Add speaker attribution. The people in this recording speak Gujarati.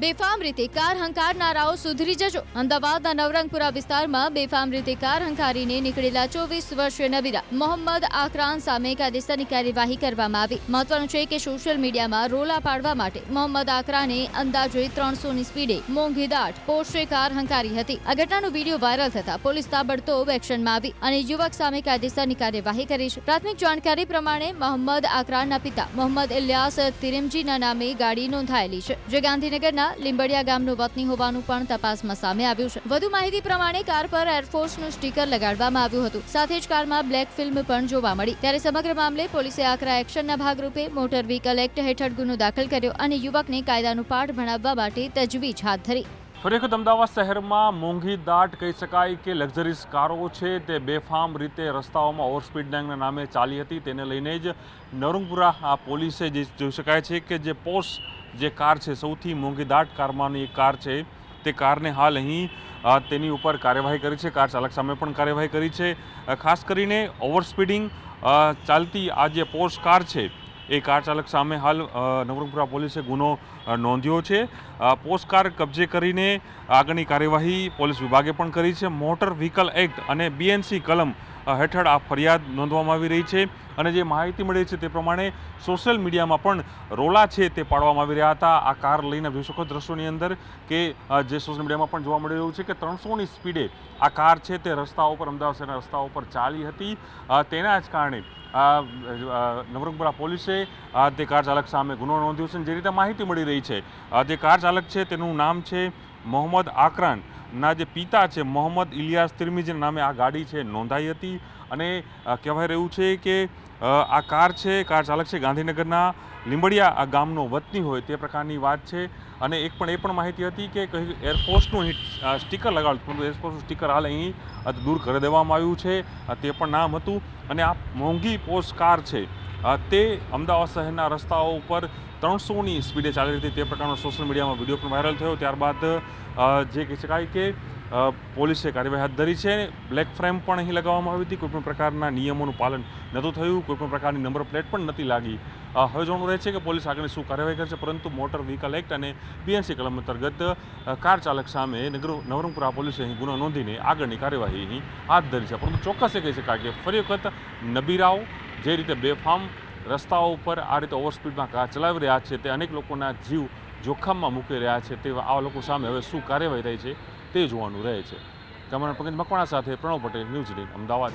Speaker 1: બેફામ રીતે કાર હંકારનારાઓ સુધરી જજો। અમદાવાદના નવરંગપુરા વિસ્તારમાં બેફામ રીતે કાર હંકારીને નીકળેલા 24 વર્ષીય નબીરા મોહમ્મદ આકરાન સામે કાયદેસરની કાર્યવાહી કરવામાં આવી। મહત્વનું છે કે સોશિયલ મીડિયામાં રોલા પાડવા માટે મોહમ્મદ આકરાને અંદાજે 300ની સ્પીડે મોંઘીદાટ પોર્શે કાર હંકારી હતી। આ ઘટનાનો વિડીયો વાયરલ થતા પોલીસ તાબડતોબ એક્શનમાં આવી અને યુવક સામે કાયદેસરની કાર્યવાહી કરી છે। પ્રાથમિક જાણકારી પ્રમાણે મોહમ્મદ આકરાનના પિતા મોહમ્મદ ઇલિયાસ તિરમજીના નામે ગાડી નોંધાયેલી છે, જે ગાંધીનગરના લીંબડિયા ગામનો વતની હોવાનું પણ તપાસમાં સામે આવ્યું છે। વધુ માહિતી પ્રમાણે કાર પર એરફોર્સનું સ્ટીકર લગાડવામાં આવ્યું હતું, સાથે જ કારમાં બ્લેક ફિલ્મ પણ જોવા મળી। ત્યારે સમગ્ર મામલે પોલીસે આકરા એક્શનના ભાગરૂપે મોટર વ્હીકલ એક્ટ હેઠળ ગુનો દાખલ કર્યો અને યુવકને કાયદાનું પાઠ ભણાવવા માટે તજવીજ હાથ ધરી।
Speaker 2: ફરી વખત અમદાવાદ શહેરમાં મોંઘી દાટ કહી શકાય કે લક્ઝરીઝ કારો છે તે બેફામ રીતે રસ્તાઓમાં ઓવરસ્પીડના નામે ચાલી હતી। તેને લઈને જ નવરંગપુરા પોલીસે જે જોઈ શકાય છે કે જે પોર્શ જે કાર છે સૌથી મોંઘી દાટ કારમાંની એક કાર છે, તે કારને હાલ અહીં તેની ઉપર કાર્યવાહી કરી છે। કાર ચાલક સામે પણ કાર્યવાહી કરી છે। ખાસ કરીને ઓવરસ્પીડિંગ ચાલતી આ જે પોર્શ કાર છે એ કાર ચાલક સામે હાલ નવરંગપુરા પોલીસે ગુનો નોંધ્યો છે। પોર્શ કાર કબજે કરીને આગળની કાર્યવાહી પોલીસ વિભાગે પણ કરી છે। મોટર વ્હીકલ એક્ટ અને BNC કલમ હેઠળ આ ફરિયાદ નોંધવામાં આવી રહી છે અને જે માહિતી મળી છે તે પ્રમાણે સોશિયલ મીડિયામાં પણ રોલા છે તે પાડવામાં આવી રહ્યા હતા। આ કાર લઈને જોઈ શકો દ્રશ્યોની અંદર કે જે સોશિયલ મીડિયામાં પણ જોવા મળી રહ્યું છે કે 300ની સ્પીડે આ કાર છે તે રસ્તાઓ પર અમદાવાદ શહેરના રસ્તાઓ પર ચાલી હતી। તેના જ કારણે નવરંગપુરા પોલીસે તે કાર ચાલક સામે ગુનો નોંધ્યો છે। જે રીતે માહિતી મળી રહી છે, જે કાર ચાલક છે તેનું નામ છે મોહમ્મદ આકરાન ના જે પિતા છે મોહમ્મદ ઇલિયાસ તિરમિજીના નામે આ ગાડી છે નોંધાઈ હતી અને કહેવાય રહ્યું છે કે આ કાર છે કાર ચાલક છે ગાંધીનગરના લીંબડિયા આ ગામનો વતની હોય તે પ્રકારની વાત છે। અને એ પણ માહિતી હતી કે કઈ એરફોર્સનું સ્ટીકર લગાડતું, પરંતુ એરફોર્સનું સ્ટીકર હાલ અહીં દૂર કરી દેવામાં આવ્યું છે, તે પણ નામ હતું। અને આ મોંઘી પોર્શ કાર છે તે અમદાવાદ શહેરના રસ્તાઓ ઉપર 300ની સ્પીડે ચાલી હતી, તે પ્રકારનો સોશિયલ મીડિયામાં વિડીયો પણ વાયરલ થયો। ત્યારબાદ જે કહી શકાય કે પોલીસે કાર્યવાહી હાથ ધરી છે। બ્લેક ફ્રેમ પણ અહીં લગાવવામાં આવી હતી, કોઈપણ પ્રકારના નિયમોનું પાલન નહોતું થયું, કોઈપણ પ્રકારની નંબર પ્લેટ પણ નથી લાગી। હવે જોવાનું રહે છે કે પોલીસ આગળ શું કાર્યવાહી કરશે, પરંતુ મોટર વ્હીકલ એક્ટ અને BNC કલમ અંતર્ગત કાર ચાલક સામે નવરંગપુરા પોલીસે અહીં ગુનો નોંધીને આગળની કાર્યવાહી અહીં હાથ ધરી છે। પરંતુ ચોક્કસ એ કહી શકાય કે ફરી વખત નબીરાઓ જે રીતે બેફામ રસ્તાઓ ઉપર આ રીતે ઓવરસ્પીડમાં કાર ચલાવી રહ્યા છે તે અનેક લોકોના જીવ જોખમમાં મૂકી રહ્યા છે। તે આવા લોકો સામે હવે શું કાર્યવાહી થઈ છે તે જોવાનું રહે છે। કેમેરામેન પંકજ મકવાણા સાથે પ્રણવ પટેલ, ન્યૂઝ 18 અમદાવાદ।